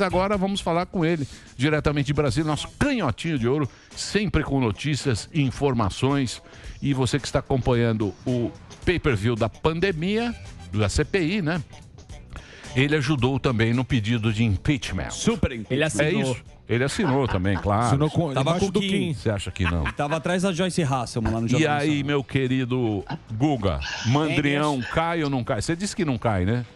Agora vamos falar com ele, diretamente de Brasília, nosso canhotinho de ouro, sempre com notícias e informações. E você que está acompanhando o pay-per-view da pandemia, da CPI, né? Ele ajudou também no pedido de impeachment. Super impeachment. Ele assinou. É isso? Ele assinou também, claro. Assinou com, Tava com o Kim. Você acha que não? Tava atrás da Joyce Hasselman lá no E Jornal aí, Nacional. meu querido Guga, Mandrião cai ou não cai? Você disse que não cai, né?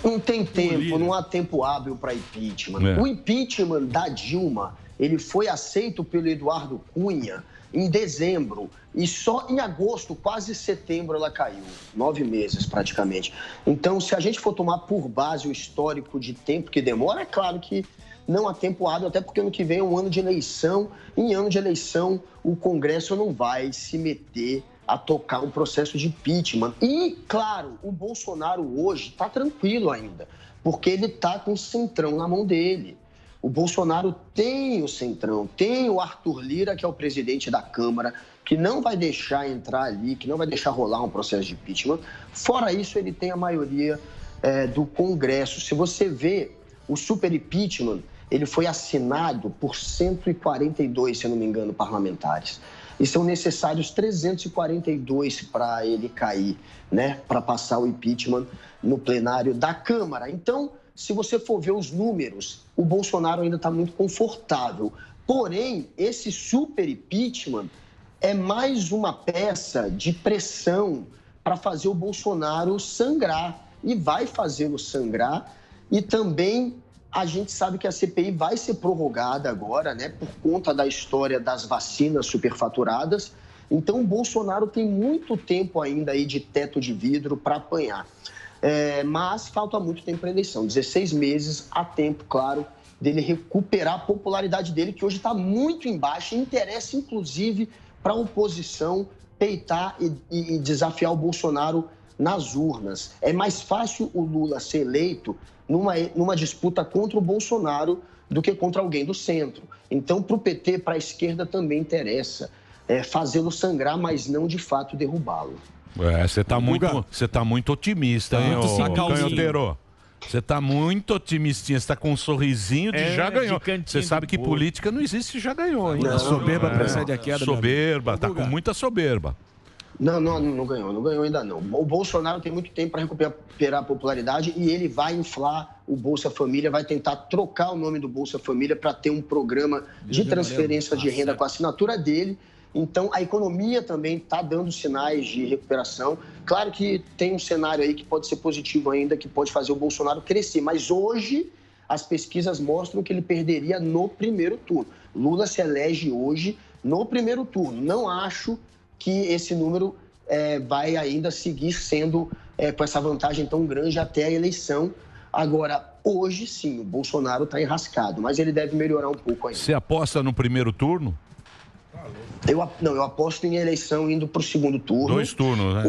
Não tem tempo, não há tempo hábil para impeachment. É. O impeachment da Dilma, ele foi aceito pelo Eduardo Cunha em dezembro e só em agosto, quase setembro, ela caiu. 9 meses praticamente. Então, se a gente for tomar por base o histórico de tempo que demora, é claro que não há tempo hábil, até porque ano que vem é um ano de eleição. Em ano de eleição, o Congresso não vai se meter a tocar um processo de impeachment. E, claro, o Bolsonaro hoje está tranquilo ainda, porque ele está com o centrão na mão dele. O Bolsonaro tem o centrão, tem o Arthur Lira, que é o presidente da Câmara, que não vai deixar entrar ali, que não vai deixar rolar um processo de impeachment. Fora isso, ele tem a maioria do Congresso. Se você vê o super impeachment, ele foi assinado por 142, se eu não me engano, parlamentares. E são necessários 342 para ele cair, né? Para passar o impeachment no plenário da Câmara. Então, se você for ver os números, o Bolsonaro ainda está muito confortável. Porém, esse super impeachment é mais uma peça de pressão para fazer o Bolsonaro sangrar. E vai fazê-lo sangrar. E também a gente sabe que a CPI vai ser prorrogada agora, né, por conta da história das vacinas superfaturadas. Então, o Bolsonaro tem muito tempo ainda aí de teto de vidro para apanhar. Mas falta muito tempo para a eleição. 16 meses, há tempo, claro, dele recuperar a popularidade dele, que hoje está muito embaixo e interessa, inclusive, para a oposição peitar e desafiar o Bolsonaro nas urnas. É mais fácil o Lula ser eleito numa disputa contra o Bolsonaro do que contra alguém do centro. Então, para o PT, para a esquerda também interessa fazê-lo sangrar, mas não de fato derrubá-lo. Você tá muito otimista, hein, canhoteiro? Você tá muito otimistinha, você tá com um sorrisinho de já ganhou. Você sabe que política não existe já ganhou, hein? A soberba precede a queda. Soberba, tá com muita soberba. Não ganhou ainda não. O Bolsonaro tem muito tempo para recuperar a popularidade e ele vai inflar o Bolsa Família, vai tentar trocar o nome do Bolsa Família para ter um programa de transferência de renda com a assinatura dele. Então, a economia também está dando sinais de recuperação. Claro que tem um cenário aí que pode ser positivo ainda, que pode fazer o Bolsonaro crescer. Mas hoje, as pesquisas mostram que ele perderia no primeiro turno. Lula se elege hoje no primeiro turno. Não acho que esse número vai ainda seguir sendo com essa vantagem tão grande até a eleição. Agora, hoje sim, o Bolsonaro está enrascado, mas ele deve melhorar um pouco ainda. Você aposta no primeiro turno? Eu aposto em eleição indo para o segundo turno. 2 turnos, né?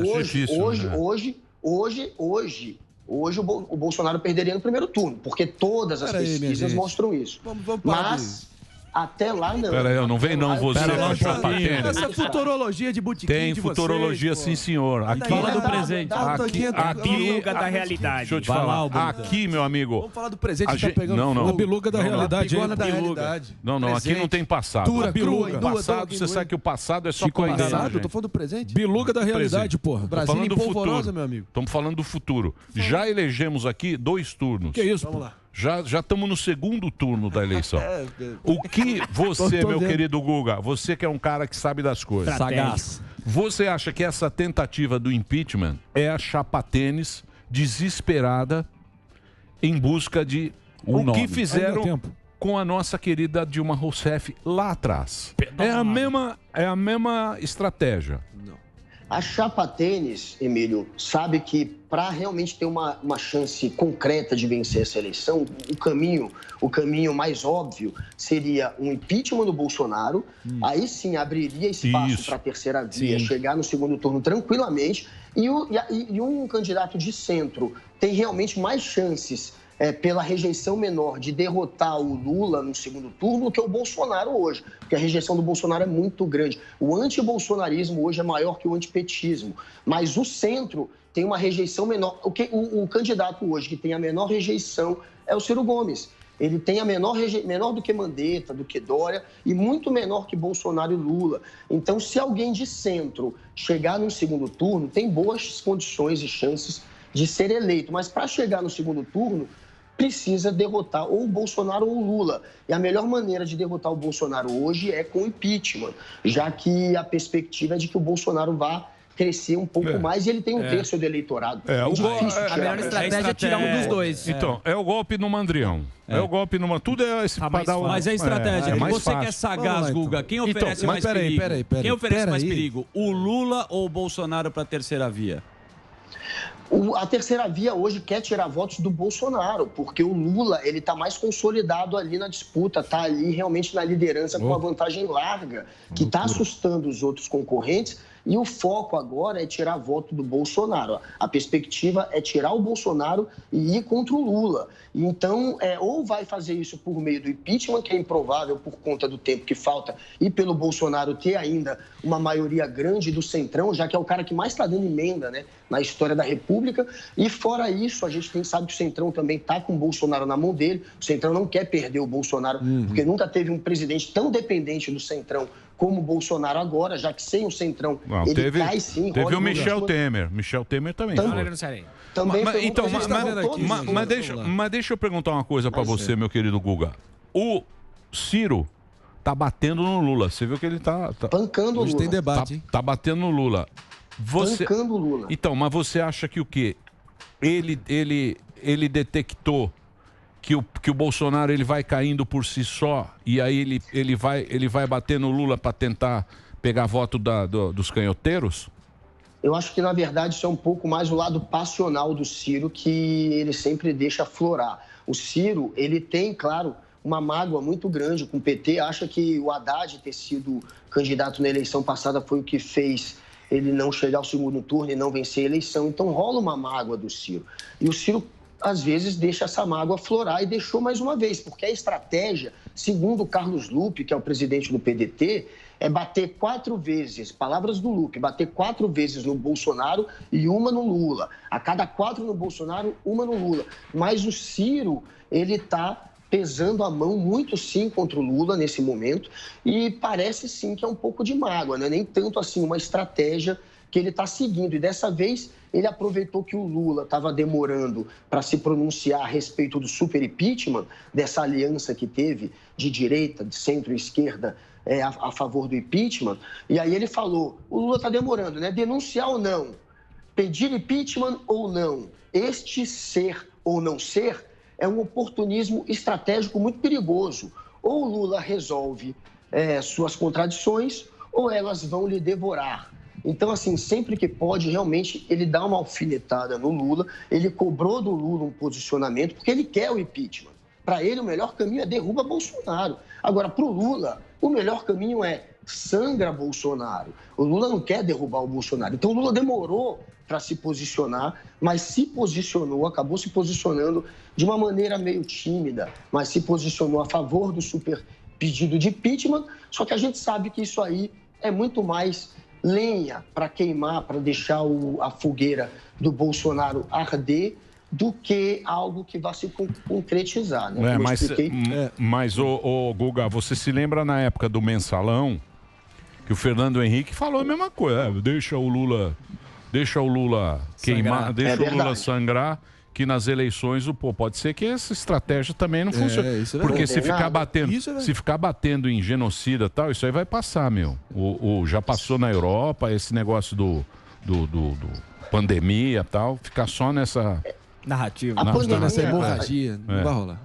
Hoje o Bolsonaro perderia no primeiro turno, porque todas as pesquisas mostram isso. Mas até lá não. Peraí, não vem não você na Chapatênis. Essa futurologia de botequim Tem de futurologia, vocês, sim, senhor. Aqui, Fala do presente. A biluga da realidade. Deixa eu te falar. Aqui, meu amigo. Vamos falar do presente que tá pegando não. A biluga da realidade. A da realidade. Não, aqui não tem passado. Dura, crua, passado, você sabe que o passado é só pra enganar, passado, eu tô falando do presente. Biluga da realidade, porra. Brasília em polvorosa, meu amigo. Estamos falando do futuro. Já elegemos aqui 2 turnos. Que isso, vamos lá. Já estamos no segundo turno da eleição. O que você, meu querido Guga, você que é um cara que sabe das coisas, Sagaz. Você acha que essa tentativa do impeachment é a Chapatênis desesperada em busca de o que fizeram com a nossa querida Dilma Rousseff lá atrás? É a mesma estratégia. A Chapatênis, Emílio, sabe que para realmente ter uma chance concreta de vencer essa eleição, o caminho mais óbvio seria um impeachment do Bolsonaro, aí sim abriria espaço para a terceira via chegar no segundo turno tranquilamente, e um candidato de centro tem realmente mais chances pela rejeição menor de derrotar o Lula no segundo turno do que o Bolsonaro hoje, porque a rejeição do Bolsonaro é muito grande. O antibolsonarismo hoje é maior que o antipetismo, mas o centro tem uma rejeição menor. O candidato hoje que tem a menor rejeição é o Ciro Gomes. Ele tem a menor do que Mandetta, do que Dória e muito menor que Bolsonaro e Lula. Então, se alguém de centro chegar no segundo turno, tem boas condições e chances de ser eleito. Mas para chegar no segundo turno, precisa derrotar ou o Bolsonaro ou o Lula. E a melhor maneira de derrotar o Bolsonaro hoje é com impeachment, já que a perspectiva é de que o Bolsonaro vá crescer um pouco mais e ele tem um terço do eleitorado. A melhor estratégia é tirar um dos dois. Então, é o golpe no Mandrião. É o golpe no... Tudo é esse... Mas é estratégia. Você quer sagaz, Guga. Quem oferece mais perigo? Quem oferece mais perigo? O Lula ou o Bolsonaro para a terceira via? A terceira via hoje quer tirar votos do Bolsonaro, porque o Lula ele está mais consolidado ali na disputa, está ali realmente na liderança com uma vantagem larga, que está assustando os outros concorrentes. E o foco agora é tirar voto do Bolsonaro. A perspectiva é tirar o Bolsonaro e ir contra o Lula. Então, ou vai fazer isso por meio do impeachment, que é improvável por conta do tempo que falta, e pelo Bolsonaro ter ainda uma maioria grande do Centrão, já que é o cara que mais está dando emenda, né, na história da República. E fora isso, a gente sabe que o Centrão também está com o Bolsonaro na mão dele. O Centrão não quer perder o Bolsonaro, porque nunca teve um presidente tão dependente do Centrão como o Bolsonaro agora, já que sem o Centrão ele cai sim. Teve o Michel Temer. Michel Temer também. Mas deixa eu perguntar uma coisa para você, meu querido Guga. O Ciro tá batendo no Lula. Você viu que ele tá pancando o Lula. Tem debate, tá batendo no Lula. Pancando o Lula. Então, mas você acha que o quê? Ele detectou que o Bolsonaro ele vai caindo por si só e aí ele vai bater no Lula para tentar pegar voto dos canhoteiros? Eu acho que, na verdade, isso é um pouco mais o lado passional do Ciro, que ele sempre deixa aflorar. O Ciro, ele tem, claro, uma mágoa muito grande com o PT, acha que o Haddad ter sido candidato na eleição passada foi o que fez ele não chegar ao segundo turno e não vencer a eleição. Então, rola uma mágoa do Ciro. E o Ciro, às vezes, deixa essa mágoa aflorar e deixou mais uma vez, porque a estratégia, segundo o Carlos Lupe, que é o presidente do PDT, é bater 4 vezes, palavras do Lupe, bater 4 vezes no Bolsonaro e uma no Lula. A cada 4 no Bolsonaro, uma no Lula. Mas o Ciro, ele está pesando a mão muito sim contra o Lula nesse momento e parece sim que é um pouco de mágoa, né? Nem tanto assim uma estratégia que ele está seguindo. E dessa vez ele aproveitou que o Lula estava demorando para se pronunciar a respeito do super impeachment, dessa aliança que teve de direita, de centro e esquerda a favor do impeachment. E aí ele falou, o Lula está demorando, né? Denunciar ou não? Pedir impeachment ou não? Este ser ou não ser é um oportunismo estratégico muito perigoso. Ou o Lula resolve suas contradições ou elas vão lhe devorar. Então, assim, sempre que pode, realmente, ele dá uma alfinetada no Lula, ele cobrou do Lula um posicionamento, porque ele quer o impeachment. Para ele, o melhor caminho é derruba Bolsonaro. Agora, para o Lula, o melhor caminho é sangra Bolsonaro. O Lula não quer derrubar o Bolsonaro. Então, o Lula demorou para se posicionar, mas se posicionou, acabou se posicionando de uma maneira meio tímida, mas se posicionou a favor do super pedido de impeachment, só que a gente sabe que isso aí é muito mais lenha para queimar, para deixar a fogueira do Bolsonaro arder, do que algo que vai se concretizar. Né? Mas Guga, você se lembra na época do Mensalão que o Fernando Henrique falou a mesma coisa, deixa o Lula queimar, deixa o Lula sangrar, que nas eleições pode ser que essa estratégia também não funcione. Porque se ficar batendo em genocida e tal, isso aí vai passar, meu. Já passou na Europa esse negócio do pandemia e tal, ficar só nessa narrativa, nessa hemorragia, não vai rolar.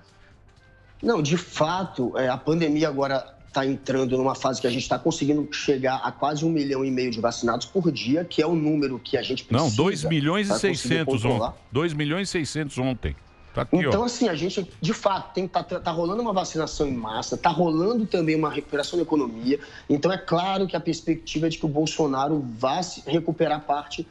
Não, de fato, a pandemia agora está entrando numa fase que a gente está conseguindo chegar a quase 1,5 milhão de vacinados por dia, que é o número que a gente precisa. Não, 2 milhões e 600 ontem. 2 milhões e 600 ontem. Tá aqui, então, assim, a gente, de fato, tá rolando uma vacinação em massa, tá rolando também uma recuperação da economia. Então, é claro que a perspectiva é de que o Bolsonaro vá recuperar parte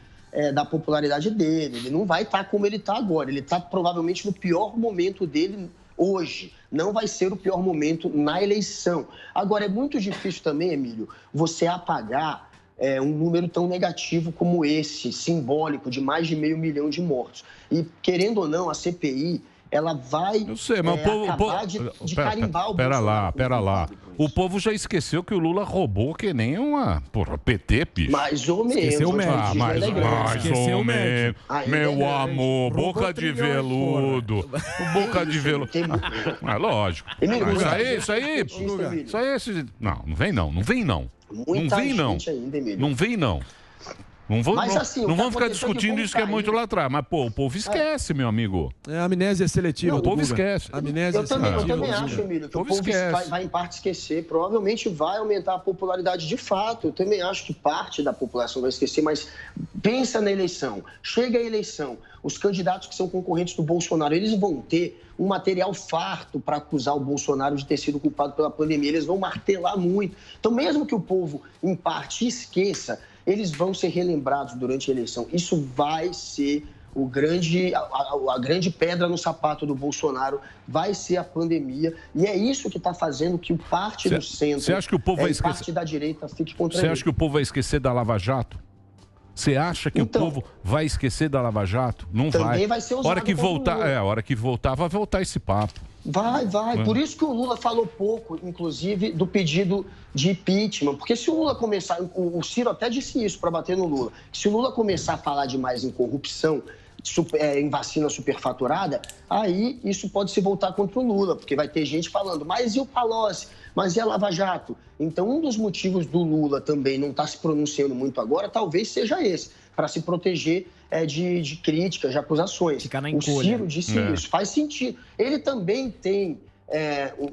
da popularidade dele. Ele não vai estar como ele está agora. Ele está provavelmente no pior momento dele hoje. Não vai ser o pior momento na eleição. Agora, é muito difícil também, Emílio, você apagar um número tão negativo como esse, simbólico, de mais de 500 mil de mortos. E, querendo ou não, a CPI... ela vai acabar de carimbar o Bolsonaro. Pera lá. O povo já esqueceu que o Lula roubou que nem uma... Porra, PT, bicho. Mais ou menos. Esqueceu o médico. Mais ou menos. Meu amor, boca de veludo. Boca de veludo. É lógico. Isso aí. Não vem não. Não vem não. Não vamos ficar discutindo isso que é muito lá atrás. Mas, pô, o povo esquece, meu amigo. É amnésia seletiva. O povo esquece. Eu também acho, Emílio, que o povo vai em parte esquecer. Provavelmente vai aumentar a popularidade de fato. Eu também acho que parte da população vai esquecer, mas pensa na eleição. Chega a eleição. Os candidatos que são concorrentes do Bolsonaro, eles vão ter um material farto para acusar o Bolsonaro de ter sido culpado pela pandemia. Eles vão martelar muito. Então, mesmo que o povo, em parte, esqueça, eles vão ser relembrados durante a eleição. Isso vai ser a grande pedra no sapato do Bolsonaro, vai ser a pandemia. E é isso que está fazendo que parte do centro e parte da direita fique contra ele. Você acha que o povo vai esquecer da Lava Jato? Você acha que o povo vai esquecer da Lava Jato? Não vai. Também vai ser usado. Hora que voltar, vai voltar esse papo. Vai. Por isso que o Lula falou pouco, inclusive, do pedido de impeachment. Porque se o Lula começar... O Ciro até disse isso para bater no Lula. Se o Lula começar a falar demais em corrupção, em vacina superfaturada, aí isso pode se voltar contra o Lula. Porque vai ter gente falando, mas e o Palocci? Mas e a Lava Jato? Então, um dos motivos do Lula também não estar se pronunciando muito agora, talvez seja esse, para se proteger de críticas, de acusações. O Ciro disse isso, faz sentido. Ele também tem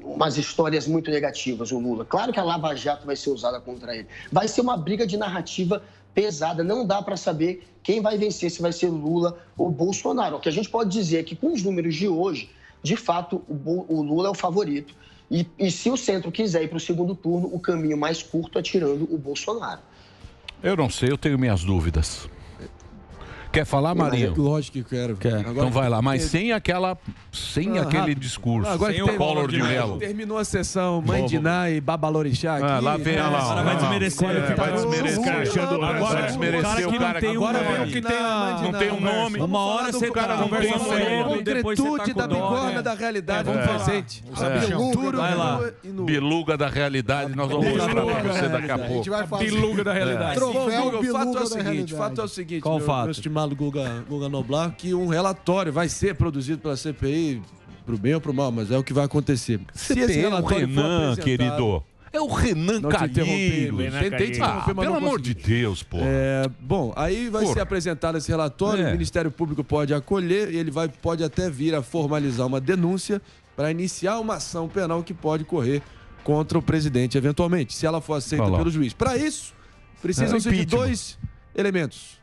umas histórias muito negativas, o Lula. Claro que a Lava Jato vai ser usada contra ele. Vai ser uma briga de narrativa pesada. Não dá para saber quem vai vencer, se vai ser Lula ou Bolsonaro. O que a gente pode dizer é que, com os números de hoje, de fato, o Lula é o favorito. E se o centro quiser ir para o segundo turno, o caminho mais curto é tirando o Bolsonaro. Eu não sei, eu tenho minhas dúvidas. Quer falar, Marinho? Lógico que quero. Agora, então vai lá, mas sem aquele discurso. Agora sem o Collor de Mello. Terminou a sessão Mãe de Ná e Babalorixá aqui. Lá vem, lá. Agora vai desmerecer. Vai desmerecer o cara. Agora vem o que tem não tem um nome. Uma hora você cara não tem um nome. Concretude da bigorna da realidade no presente. Vai lá. Biluga da realidade. Nós vamos mostrar pra você daqui a pouco. Biluga da realidade. Troféu Biluga da realidade. Fato é o seguinte. Qual fato? Guga Noblar, que um relatório vai ser produzido pela CPI, pro bem ou pro mal, mas é o que vai acontecer. Se esse relatório Renan, querido. É o Renan Calheiros. Tentei te interromper, mas pelo amor de Deus, pô. Bom, aí vai ser apresentado esse relatório, o Ministério Público pode acolher e ele pode até vir a formalizar uma denúncia para iniciar uma ação penal que pode correr contra o presidente, eventualmente, se ela for aceita pelo juiz. Para isso, precisam-se de 2 elementos.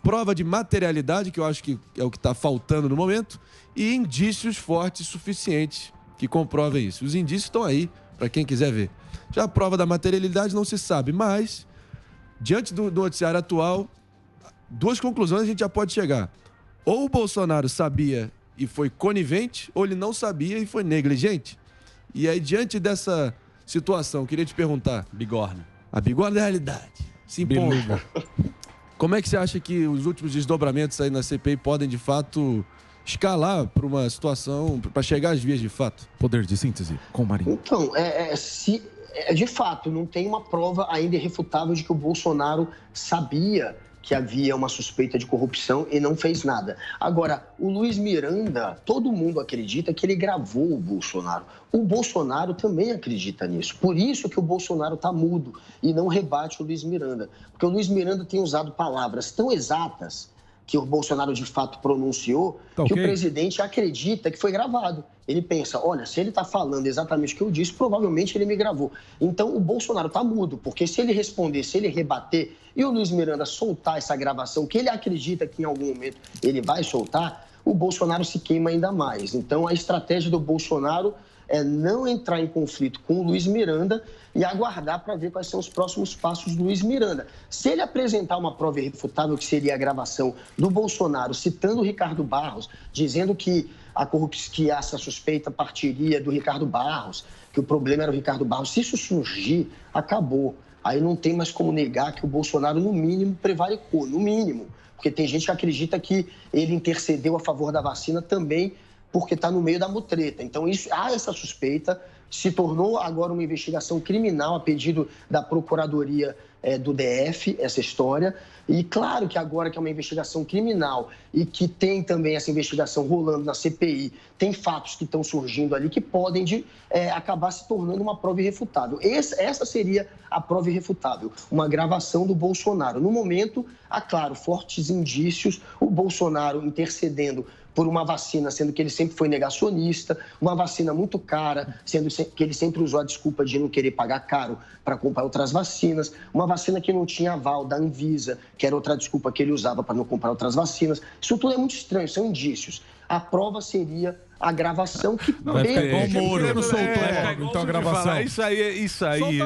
Prova de materialidade, que eu acho que é o que está faltando no momento, e indícios fortes suficientes que comprovem isso. Os indícios estão aí, para quem quiser ver. Já a prova da materialidade não se sabe, mas, diante do noticiário atual, 2 conclusões a gente já pode chegar. Ou o Bolsonaro sabia e foi conivente, ou ele não sabia e foi negligente. E aí, diante dessa situação, eu queria te perguntar... Bigorna. A bigorna da realidade. Se impõe. Como é que você acha que os últimos desdobramentos aí na CPI podem, de fato, escalar para uma situação, para chegar às vias de fato? Poder de síntese com o Marinho. Então, de fato, não tem uma prova ainda irrefutável de que o Bolsonaro sabia que havia uma suspeita de corrupção e não fez nada. Agora, o Luiz Miranda, todo mundo acredita que ele gravou o Bolsonaro. O Bolsonaro também acredita nisso. Por isso que o Bolsonaro está mudo e não rebate o Luiz Miranda. Porque o Luiz Miranda tem usado palavras tão exatas que o Bolsonaro de fato pronunciou, que o presidente acredita que foi gravado. Ele pensa, olha, se ele está falando exatamente o que eu disse, provavelmente ele me gravou. Então, o Bolsonaro está mudo, porque se ele responder, se ele rebater e o Luiz Miranda soltar essa gravação, que ele acredita que em algum momento ele vai soltar, o Bolsonaro se queima ainda mais. Então, a estratégia do Bolsonaro é não entrar em conflito com o Luiz Miranda e aguardar para ver quais são os próximos passos do Luiz Miranda. Se ele apresentar uma prova irrefutável, que seria a gravação do Bolsonaro citando o Ricardo Barros, dizendo que que essa suspeita partiria do Ricardo Barros, que o problema era o Ricardo Barros, se isso surgir, acabou. Aí não tem mais como negar que o Bolsonaro, no mínimo, prevaricou, no mínimo. Porque tem gente que acredita que ele intercedeu a favor da vacina também porque está no meio da mutreta. Então, há essa suspeita, se tornou agora uma investigação criminal a pedido da Procuradoria do DF, essa história. E claro que agora que é uma investigação criminal e que tem também essa investigação rolando na CPI, tem fatos que estão surgindo ali que podem acabar se tornando uma prova irrefutável. Essa seria a prova irrefutável, uma gravação do Bolsonaro. No momento, há, claro, fortes indícios, o Bolsonaro intercedendo por uma vacina, sendo que ele sempre foi negacionista, uma vacina muito cara, sendo que ele sempre usou a desculpa de não querer pagar caro para comprar outras vacinas, uma vacina que não tinha aval da Anvisa, que era outra desculpa que ele usava para não comprar outras vacinas. Isso tudo é muito estranho, são indícios. A prova seria a gravação que Moro soltou então a gravação. Isso aí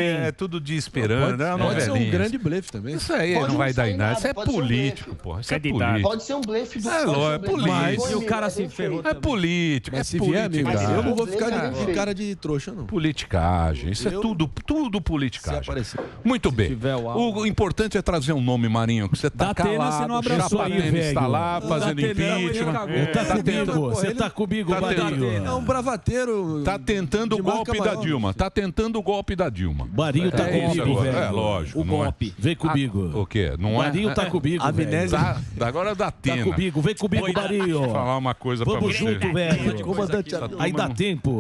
é tudo de esperando. Pode ser um grande blefe também. Isso aí não vai dar em nada. Isso é político, porra. Isso é político. Pode ser um blefe do é político. E o cara se ferrou. É político. Mas se vier, amigo, eu não vou ficar de cara de trouxa, não. Politicagem. Isso é tudo politicagem. Muito bem. O importante é trazer um nome, Marinho, que você tá calado. O Chapatênis está lá fazendo impeachment. Você tá comigo, Barinho. É um bravateiro. Tá tentando o golpe da Dilma. Tá tentando o golpe da Dilma. Barinho tá comigo, velho. É, lógico. O golpe. Vem comigo. O quê? Não Barinho tá comigo, velho. Agora dá tempo. Tá comigo. Vem comigo, Barinho. Vou falar uma coisa pra você. Vamos junto, velho. Aí dá tempo.